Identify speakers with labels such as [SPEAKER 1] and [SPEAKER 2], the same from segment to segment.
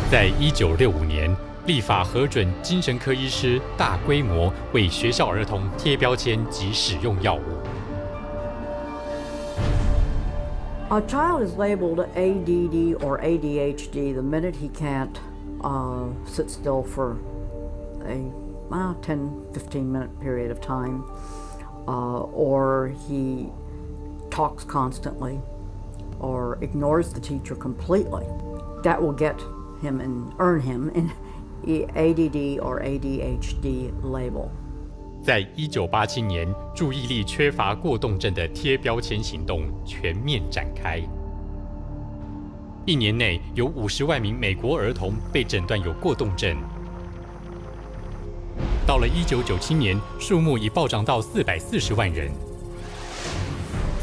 [SPEAKER 1] 在1965年，立法核准精神科医师大规模为学校儿童贴标签及使用药物。
[SPEAKER 2] A child is labeled ADD or ADHD the minute he can't sit still for a 10-15 minute period of time, or he talks constantly, or ignores the teacher completely. That will get him and earn him an ADD or ADHD label.
[SPEAKER 1] 在1987年，注意力缺乏过动症的贴标签行动全面展开。一年内，有50万名美国儿童被诊断有过动症。到了1997年，数目已暴涨到440万人。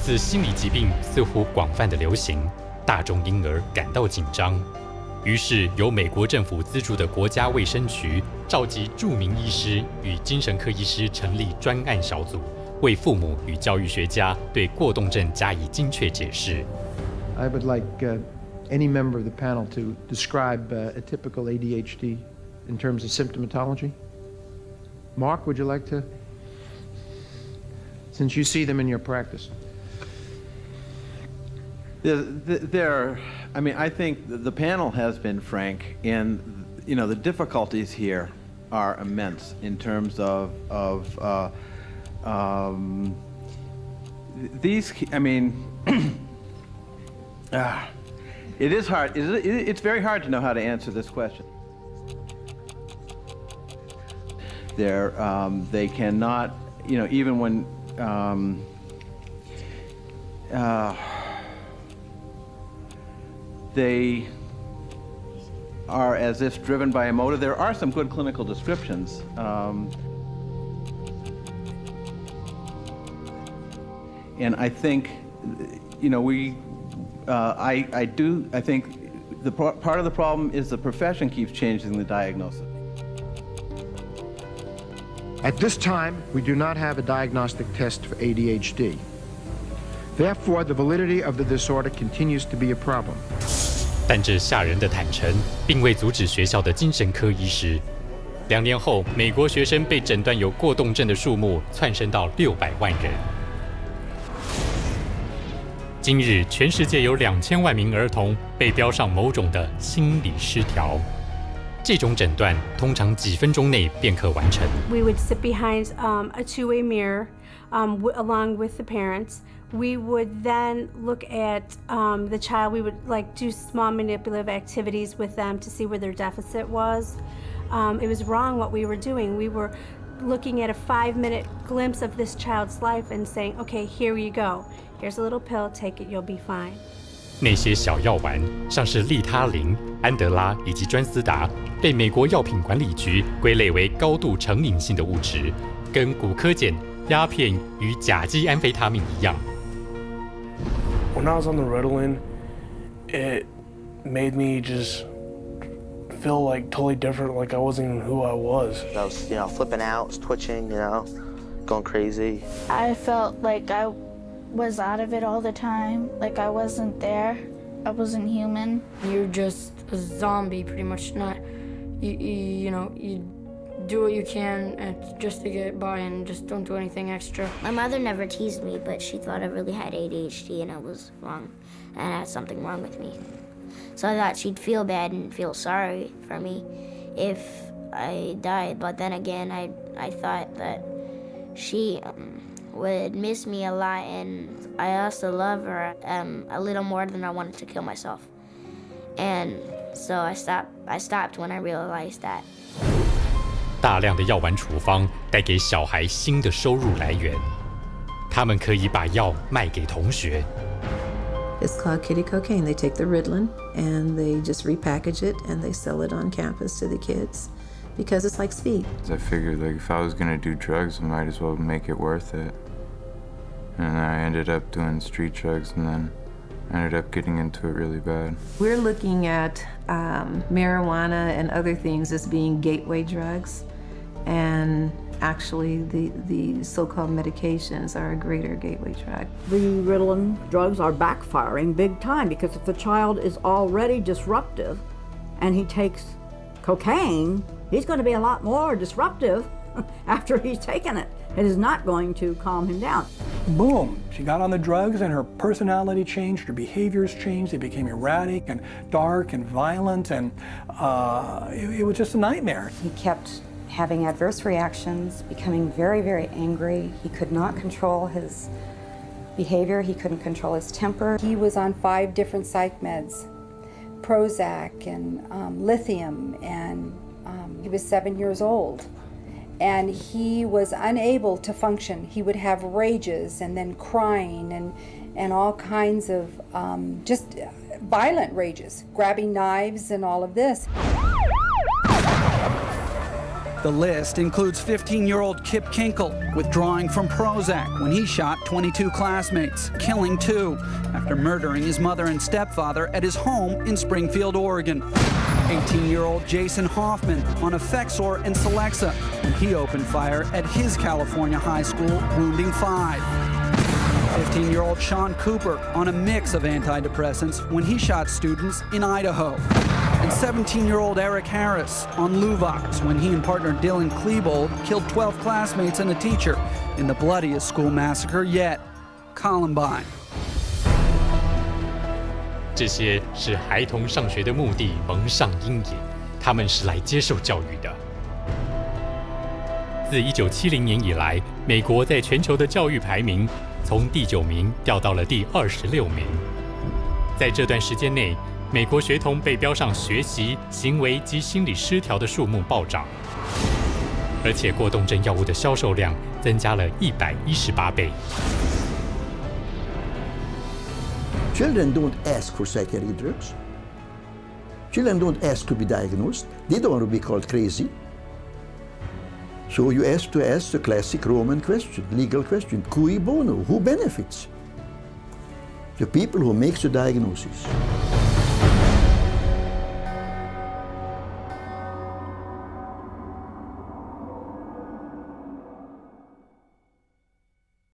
[SPEAKER 1] 此心理疾病似乎广泛的流行，大众因而感到紧张。于是，由美国政府资助的国家卫生局召集著名医师与精神科医师成立专案小组，为父母与教育学家对过动症加以精确解释。
[SPEAKER 3] I would like any member of the panel to describe a typical ADHD in terms of symptomatology. Mark, would you like to? Since you see them in your practice.
[SPEAKER 4] I think the panel has been frank, and the difficulties here are immense in terms of these. It is hard. It's very hard to know how to answer this question. They cannot, even when. They are as if driven by a motive. There are some good clinical descriptions. And I think, I think part of the problem is the profession keeps changing the diagnosis.
[SPEAKER 3] At this time, we do not have a diagnostic test for ADHD. Therefore, the validity of the disorder continues to be a problem.
[SPEAKER 1] 但这吓人的坦诚，并未阻止学校的精神科医师。2年后，美国学生被诊断有过动症的数目窜升到600万人。今日，全世界有2000万名儿童被标上某种的心理失调。这种诊断通常几分钟内便可完成。
[SPEAKER 5] We would sit behind a two-way mirror along with the parents. We would then look at the child. We would do small manipulative activities with them to see where their deficit was. It was wrong what we were doing. We were looking at a 5-minute glimpse of this child's life and saying, okay, here you go. Here's a little pill, take it, you'll be fine.
[SPEAKER 1] 那些小药丸，像是利他林、安德拉以及专思达，被美国药品管理局归类为高度成瘾性的物质，跟古柯碱、鸦片与甲基安非他命一样。
[SPEAKER 6] When I was on the Ritalin, it made me just feel totally different, like I wasn't even who I was.
[SPEAKER 7] I was, flipping out, was twitching, going crazy.
[SPEAKER 8] I felt like I was out of it all the time, like I wasn't there, I wasn't human.
[SPEAKER 9] You're just a zombie, pretty much. You do what you can just to get by and just don't do anything extra.
[SPEAKER 8] My mother never teased me, but she thought I really had ADHD and I was wrong, and I had something wrong with me. So I thought she'd feel bad and feel sorry for me if I died, but then again, I thought that she would miss me a lot, and I also love her a little more than I wanted to kill myself. And so I stopped when I realized that.
[SPEAKER 1] 大量的药丸处方带给小孩新的收入来源，他们可以把药卖给同学。
[SPEAKER 10] It's called kitty cocaine. They take the Ritalin and they just repackage it and they sell it on campus to the kids because it's like speed.
[SPEAKER 11] I figured if I was gonna do drugs, I might as well make it worth it. And I ended up doing street drugs, and then I ended up getting into it really bad.
[SPEAKER 10] We're looking at marijuana and other things as being gateway drugs. And actually, the so-called medications are a greater gateway drug.
[SPEAKER 2] The Ritalin drugs are backfiring big time because if the child is already disruptive and he takes cocaine, he's going to be a lot more disruptive after he's taken it. It is not going to calm him down.
[SPEAKER 12] Boom, she got on the drugs and her personality changed, her behaviors changed, they became erratic and dark and violent, and it was just a nightmare.
[SPEAKER 13] He kept having adverse reactions, becoming very, very angry. He could not control his behavior, he couldn't control his temper.
[SPEAKER 14] He was on 5 different psych meds, Prozac and lithium, and he was 7 years old. And he was unable to function. He would have rages and then crying and all kinds of just violent rages, grabbing knives and all of this.
[SPEAKER 15] The list includes 15-year-old Kip Kinkle withdrawing from Prozac when he shot 22 classmates, killing 2 after murdering his mother and stepfather at his home in Springfield, Oregon. 18-year-old Jason Hoffman on Effexor and Celexa when he opened fire at his California high school, wounding 5. 15-year-old Sean Cooper on a mix of antidepressants when he shot students in Idaho. And 17-year-old Eric Harris on Luvox when he and partner Dylan Klebold killed 12 classmates and a teacher in the bloodiest school massacre yet, Columbine.
[SPEAKER 1] 这些是孩童上学的目的蒙上阴影，他们是来接受教育的。自1970年以来，美国在全球的教育排名从第9名掉到了第26名。在这段时间内，美国学童被标上学习、行为及心理失调的数目暴涨，而且过动症药物的销售量增加了118倍。
[SPEAKER 16] Children don't ask for psychiatric drugs. Children don't ask to be diagnosed. They don't want to be called crazy. So you ask the classic Roman question, legal question, cui bono, who benefits? The people who make the diagnosis.